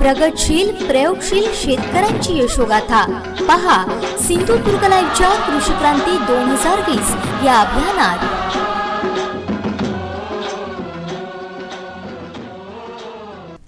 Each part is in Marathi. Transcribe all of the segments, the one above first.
प्रगतशील प्रयोगशील शेतकऱ्यांची यशोगाथा पहा सिंधुदुर्ग लाईव्हच्या कृषी क्रांती 2020 या अभियानात।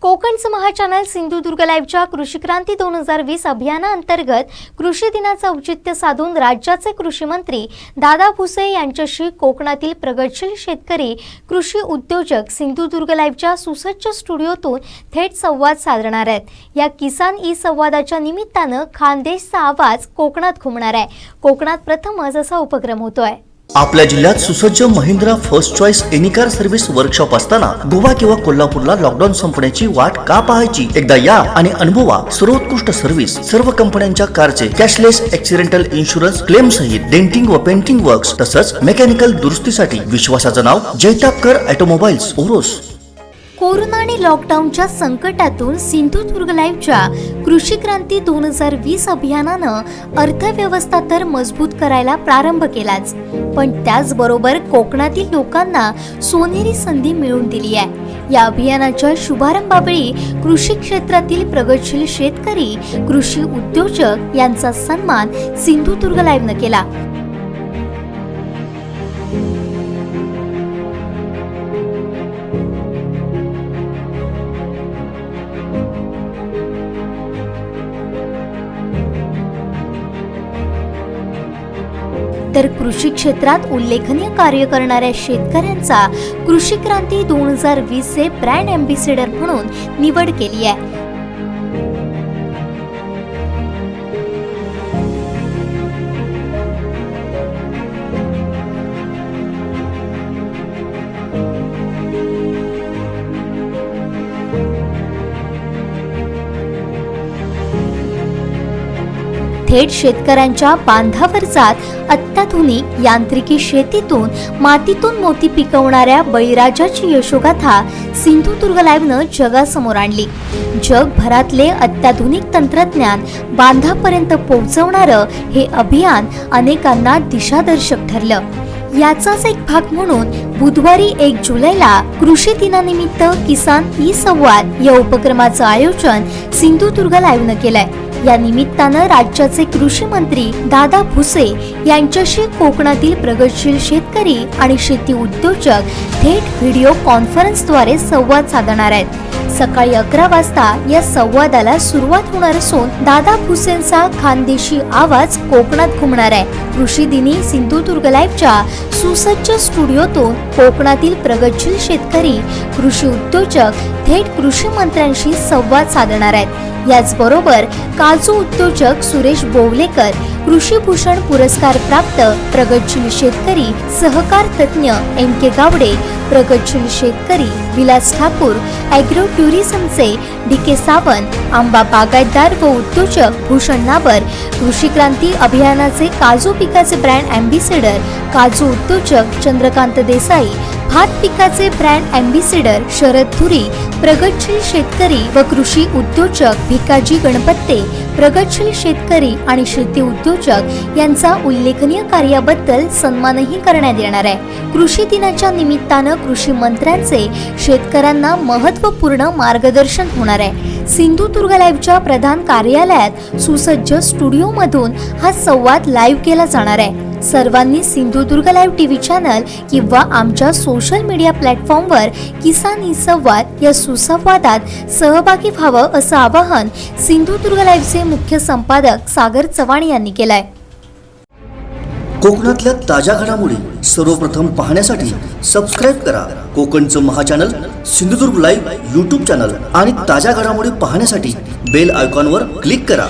कोकणचं महाचॅनल सिंधुदुर्ग लाईव्हच्या कृषी क्रांती 2020 अभियानाअंतर्गत कृषी दिनाचं औचित्य साधून राज्याचे कृषी मंत्री दादा भुसे यांच्याशी कोकणातील प्रगतशील शेतकरी कृषी उद्योजक सिंधुदुर्ग लाईव्हच्या सुसज्ज स्टुडिओतून थेट संवाद साधणार आहेत। या किसान ई संवादाच्या निमित्तानं खानदेशचा आवाज कोकणात घुमणार आहे। कोकणात प्रथमच असा उपक्रम होतोय। आपल्या जिल्ह्यात सुसज्ज Mahindra first choice any car service workshop असताना गोवा किंवा कोल्हापूरला लॉकडाऊन संपण्याची वाट का पाहायची? एकदा या आणि अनुभवा सर्वोत्कृष्ट सर्व्हिस। सर्व कंपन्यांच्या कारचे कॅशलेस ॲक्सिडेंटल इन्शुरन्स क्लेम सहित डेंटिंग व पेंटिंग वर्क्स तसंच मेकॅनिकल दुरुस्तीसाठी विश्वासाचं नाव जैतापकर ऑटोमोबाईल्स ओरोस। कोरोना आणि लॉकडाऊनच्या संकटातून सिंधुदुर्ग लाईव्हच्या कृषी क्रांती 2020 अभियानानं अर्थव्यवस्था तर मजबूत करायला प्रारंभ केलाच, पण त्याचबरोबर कोकणातील लोकांना सोनेरी संधी मिळवून दिली आहे। या अभियानाच्या शुभारंभावेळी कृषी क्षेत्रातील प्रगतशील शेतकरी कृषी उद्योजक यांचा सन्मान सिंधुदुर्ग लाईव्हनं केला। तर कृषी क्षेत्रात उल्लेखनीय कार्य करणाऱ्या शेतकऱ्यांचा कृषी क्रांती 2020 चे ब्रँड अँबॅसेडर म्हणून निवड केली आहे। थेट शेतकऱ्यांच्या बांधावर जात अत्याधुनिक यांत्रिकी शेतीतून मातीतून मोती पिकवणाऱ्या बळीराजाची यशोगाथा सिंधुदुर्ग लाईव्हनं जगासमोर आणली। जगभरातले अत्याधुनिक तंत्रज्ञान बांधापर्यंत पोहोचवणारं हे अभियान अनेकांना दिशादर्शक ठरलं। याचाच एक भाग म्हणून बुधवारी 1 जुलैला कृषी दिनानिमित्त किसान ई संवाद या उपक्रमाचं आयोजन सिंधुदुर्ग लाईव्हनं केलंय। या निमित्तानं राज्याचे कृषी मंत्री दादा भुसे यांच्याशी कोकणातील प्रगतशील शेतकरी आणि शेती उद्योजक थेट व्हिडिओ कॉन्फरन्सद्वारे संवाद साधणार आहेत। सकाळी 11 वाजता या संवादाला सुरुवात होणार असून दादा भुसेंचा खानदेशी आवाज कोकणात घुमणार आहे। कृषी दिनी सिंधुदुर्ग लाईव्हच्या सुसज्ज स्टुडिओतून कोकणातील प्रगतशील शेतकरी कृषी उद्योजक थेट कृषी मंत्र्यांशी संवाद साधणार आहेत। याचबरोबर काजू उद्योजक सुरेश बोवलेकर, कृषी भूषण पुरस्कार प्राप्त प्रगतशील शेतकरी सहकार तज्ञ MK गावडे, प्रगतशील शेतकरी विलास ठाकूर, ॲग्रो टुरिझमचे DK सावंत, आंबा बागायतदार व उद्योजक भूषण नाबर, कृषी क्रांती अभियानाचे काजू पिकाचे ब्रँड अँबॅसेडर काजू उद्योजक चंद्रकांत देसाई, भात पिकाचे ब्रँड अँबॅसेडर शरद धुरी, प्रगतशील शेतकरी व कृषी उद्योजक भिकाजी गणपत्ते, प्रगतशील शेतकरी आणि शेती उद्योजक यांचा उल्लेखनीय कार्याबद्दल सन्मानही करण्यात येणार आहे। कृषी दिनाच्या निमित्तानं कृषी मंत्र्यांचे शेतकऱ्यांना महत्त्वपूर्ण मार्गदर्शन होणार आहे। सिंधुदुर्ग लाईव्हच्या प्रधान कार्यालयात सुसज्ज स्टुडिओमधून हा संवाद लाईव्ह केला जाणार आहे। सर्वांनी सिंधुदुर्ग लाईव्ह टीव्ही चॅनल किंवा आमच्या सोशल मीडिया प्लॅटफॉर्मवर किसान ई संवाद या सुसंवादात सहभागी व्हावं असं आवाहन सिंधुदुर्ग लाईव्हचे मुख्य संपादक सागर चव्हाण यांनी केलंय। कोकणातल्या ताज्या घडामोडी सर्वप्रथम पाहण्यासाठी सबस्क्राईब करा कोकणचं महाचॅनल सिंधुदुर्ग लाईव्ह YouTube चॅनल आणि ताज्या घडामोडी पाहण्यासाठी बेल आयकॉनवर क्लिक करा।